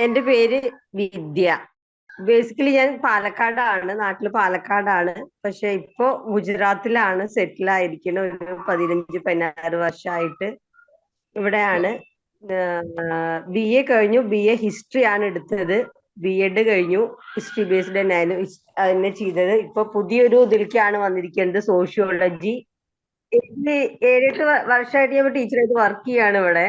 എന്റെ പേര് വിദ്യ. ബേസിക്കലി ഞാൻ പാലക്കാടാണ്, നാട്ടില് പാലക്കാടാണ്. പക്ഷെ ഇപ്പോ ഗുജറാത്തിലാണ് സെറ്റിൽ ആയിരിക്കുന്നത്. ഒരു 15-16 വർഷമായിട്ട് ഇവിടെയാണ്. BA കഴിഞ്ഞു. BA ഹിസ്റ്ററി ആണ് എടുത്തത്. B.Ed കഴിഞ്ഞു. ഹിസ്റ്ററി ബേസ്ഡ് തന്നെയായിരുന്നു അതിനെ ചെയ്തത്. ഇപ്പൊ പുതിയൊരു ഇതിലേക്കാണ് വന്നിരിക്കുന്നത്, സോഷ്യോളജി. 7-8 വർഷമായിട്ട് ഞാൻ ടീച്ചറായിട്ട് വർക്ക് ചെയ്യാണ് ഇവിടെ.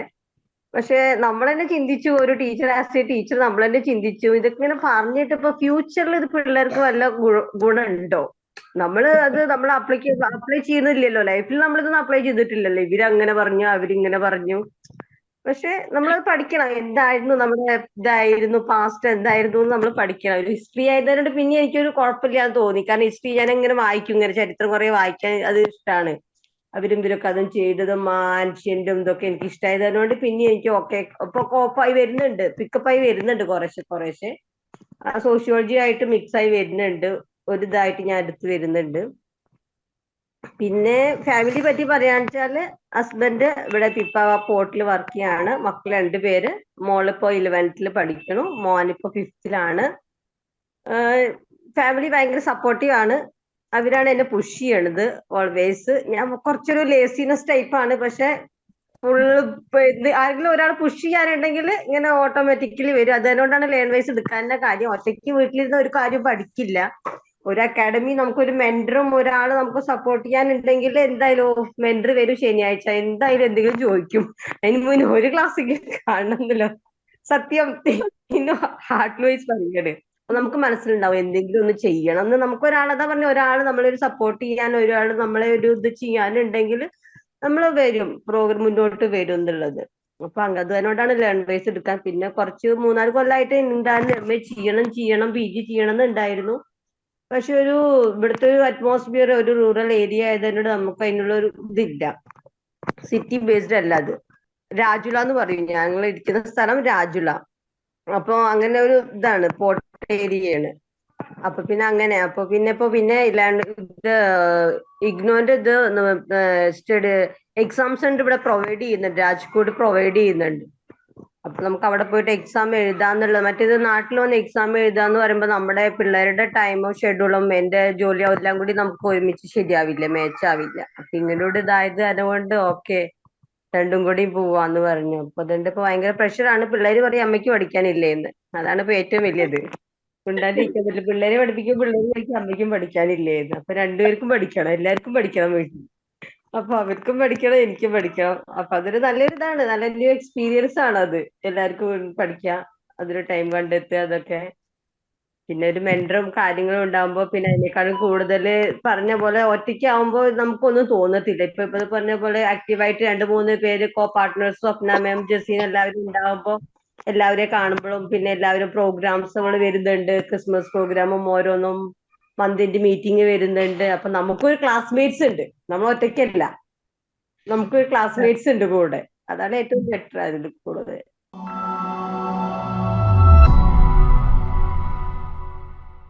പക്ഷെ നമ്മൾ തന്നെ ചിന്തിച്ചു, ഒരു ടീച്ചർ ആസ് എ ടീച്ചർ നമ്മൾ തന്നെ ചിന്തിച്ചു, ഇതൊക്കെ ഇങ്ങനെ പറഞ്ഞിട്ട് ഇപ്പൊ ഫ്യൂച്ചറിൽ ഇത് പിള്ളേർക്ക് വല്ല ഗുണമുണ്ടോ? നമ്മൾ അപ്ലൈ ചെയ്യുന്നില്ലല്ലോ, ലൈഫിൽ നമ്മളിതൊന്നും അപ്ലൈ ചെയ്തിട്ടില്ലല്ലോ. ഇവരങ്ങനെ പറഞ്ഞു, അവരിങ്ങനെ പറഞ്ഞു. പക്ഷെ നമ്മൾ പഠിക്കണം, എന്തായിരുന്നു നമ്മുടെ ഇതായിരുന്നു പാസ്റ്റ്, എന്തായിരുന്നു എന്ന് നമ്മൾ പഠിക്കണം. ഒരു ഹിസ്റ്ററി ആയതുകൊണ്ട് പിന്നെ എനിക്കൊരു കുഴപ്പമില്ലാന്ന് തോന്നി. കാരണം ഹിസ്റ്ററി ഞാൻ ഇങ്ങനെ വായിക്കും, ഇങ്ങനെ ചരിത്രം കുറെ വായിക്കാൻ അത് ഇഷ്ടമാണ്. അവരും ഇവരൊക്കെ അതും ചെയ്തതും ആൻഷ്യന്റും ഇതൊക്കെ എനിക്ക് ഇഷ്ടമായത് കൊണ്ട് പിന്നെ എനിക്ക് ഓക്കെ ഇപ്പൊ കോപ്പായി വരുന്നുണ്ട്, പിക്കപ്പായി വരുന്നുണ്ട് കുറേശ്ശെ കുറേശ്ശെ. സോഷ്യോളജി ആയിട്ട് മിക്സ് ആയി വരുന്നുണ്ട്, ഒരു ഇതായിട്ട് ഞാൻ എടുത്ത് വരുന്നുണ്ട്. പിന്നെ ഫാമിലി പറ്റി പറയാന്ന് വെച്ചാല്, ഹസ്ബൻഡ് ഇവിടെ പിപ്പാവ പോർട്ടിൽ വർക്ക് ചെയ്യാണ്. മക്കൾ 2 പേര്. മോളിപ്പോ 11th പഠിക്കണു, മോനിപ്പോ 5th. ഫാമിലി ഭയങ്കര സപ്പോർട്ടീവ് ആണ്. അവരാണ് എന്നെ പുഷ് ചെയ്യണത് ഓൾവേസ്. ഞാൻ കുറച്ചൊരു ലേസിനെസ് ടൈപ്പാണ്. പക്ഷെ ഫുള്ള് ആരെങ്കിലും ഒരാൾ പുഷ് ചെയ്യാനുണ്ടെങ്കിൽ ഇങ്ങനെ ഓട്ടോമാറ്റിക്കലി വരും. അതുകൊണ്ടാണ് ലേൺ വൈസ് എടുക്കാനുള്ള കാര്യം. ഒറ്റയ്ക്ക് വീട്ടിലിരുന്ന ഒരു കാര്യം പഠിക്കില്ല. ഒരു അക്കാഡമി, നമുക്കൊരു മെന്ററും ഒരാൾ നമുക്ക് സപ്പോർട്ട് ചെയ്യാനുണ്ടെങ്കിൽ എന്തായാലും മെന്റർ വരും ശനിയാഴ്ച, എന്തായാലും എന്തെങ്കിലും ചോദിക്കും. അതിന് മുന്നേ ഒരു ക്ലാസ്സിൽ കാണണമെന്നല്ലോ, സത്യം. പിന്നെ ഹാർട്ട് വൈസ് പറയണേ. നമുക്ക് മനസ്സിലുണ്ടാവും എന്തെങ്കിലും ഒന്ന് ചെയ്യണം എന്ന്. നമുക്ക് ഒരാളതാ പറഞ്ഞ, ഒരാൾ നമ്മളൊരു സപ്പോർട്ട് ചെയ്യാൻ, ഒരാൾ നമ്മളെ ഒരു ഇത് ചെയ്യാനുണ്ടെങ്കിൽ നമ്മൾ വരും, പ്രോഗ്രാം മുന്നോട്ട് വരും എന്നുള്ളത്. അപ്പൊ അതിനോടാണ് ലേൺ ബേസ് എടുക്കാൻ. പിന്നെ കുറച്ച് 3-4 കൊല്ലമായിട്ട് എന്തായാലും MA ചെയ്യണം, PG ചെയ്യണം എന്നുണ്ടായിരുന്നു. പക്ഷെ ഇവിടുത്തെ ഒരു അറ്റ്മോസ്ഫിയർ ഒരു റൂറൽ ഏരിയ ആയതുകൊണ്ട് നമുക്ക് അതിനുള്ള ഒരു ഇതില്ല. സിറ്റി ബേസ്ഡ് അല്ല അത്. രാജുല എന്ന് പറയും, ഞങ്ങൾ ഇരിക്കുന്ന സ്ഥലം രാജുല. അപ്പൊ അങ്ങനെ ഒരു ഇതാണ്, പോർട്ട് ഏരിയയാണ്. അപ്പൊ പിന്നെ അങ്ങനെ, അപ്പൊ പിന്നെ ഇല്ലാണ്ട് ഇത് ഇഗ്നോന്റെ ഇത് സ്റ്റഡി എക്സാം സെന്റർ ഇവിടെ പ്രൊവൈഡ് ചെയ്യുന്നുണ്ട്, രാജ്കോട്ട് പ്രൊവൈഡ് ചെയ്യുന്നുണ്ട്. അപ്പൊ നമുക്ക് അവിടെ പോയിട്ട് എക്സാം എഴുതാന്നുള്ളത്. മറ്റേത് നാട്ടിൽ വന്ന് എക്സാം എഴുതാന്ന് പറയുമ്പോൾ നമ്മുടെ പിള്ളേരുടെ ടൈമും ഷെഡ്യൂളും എന്റെ ജോലിയും എല്ലാം കൂടി നമുക്ക് ഒരുമിച്ച് ശരിയാവില്ല, മാച്ചാവില്ല. അപ്പൊ ഇങ്ങനോട് ഇതായത് അതുകൊണ്ട് ഓക്കെ, രണ്ടും കൂടി പോവാന്ന് പറഞ്ഞു. അപ്പൊ അതുകൊണ്ട് ഇപ്പൊ ഭയങ്കര പ്രഷറാണ്. പിള്ളേര് പറയും അമ്മയ്ക്ക് പഠിക്കാനില്ലേന്ന്. അതാണ് ഇപ്പൊ ഏറ്റവും വലിയത്. ഉണ്ടാതിരിക്കാൻ പറ്റില്ല. പിള്ളേരെ പഠിപ്പിക്കും, പിള്ളേര് ചോദിക്കും അമ്മയ്ക്കും പഠിക്കാനില്ലേന്ന്. അപ്പൊ രണ്ടുപേർക്കും പഠിക്കണം, എല്ലാവർക്കും പഠിക്കണം വീട്ടിൽ. അപ്പൊ അവർക്കും പഠിക്കണം, എനിക്കും പഠിക്കണം. അപ്പൊ അതൊരു നല്ലൊരു ഇതാണ്, നല്ല ന്യൂ എക്സ്പീരിയൻസ് ആണ് അത്. എല്ലാവർക്കും പഠിക്കാം, അതൊരു ടൈം കണ്ടെത്തുക, അതൊക്കെ. പിന്നെ ഒരു മെന്ററും കാര്യങ്ങളും ഉണ്ടാകുമ്പോ പിന്നെ അതിനേക്കാളും കൂടുതൽ പറഞ്ഞ പോലെ ഒറ്റയ്ക്ക് ആവുമ്പോൾ നമുക്കൊന്നും തോന്നത്തില്ല. ഇപ്പൊ പറഞ്ഞ പോലെ ആക്റ്റീവായിട്ട് 2-3 പേര് കോ പാർട്ട്നേഴ്സ്, സ്വപ്ന മാം, ജസീൻ എല്ലാവരും ഉണ്ടാവുമ്പോ എല്ലാവരെയും കാണുമ്പോഴും, പിന്നെ എല്ലാവരും പ്രോഗ്രാംസുകൾ വരുന്നുണ്ട്, ക്രിസ്മസ് പ്രോഗ്രാമും ഓരോന്നും, മന്തിന്റെ മീറ്റിംഗ് വരുന്നുണ്ട്. അപ്പൊ നമുക്കൊരു ക്ലാസ്മേറ്റ്സ് ഉണ്ട്, നമ്മൾ ഒറ്റയ്ക്കല്ല, നമുക്കൊരു ക്ലാസ്മേറ്റ്സ് ഉണ്ട് കൂടെ. അതാണ് ഏറ്റവും ബെറ്റർ അതിൽ കൂടുതൽ.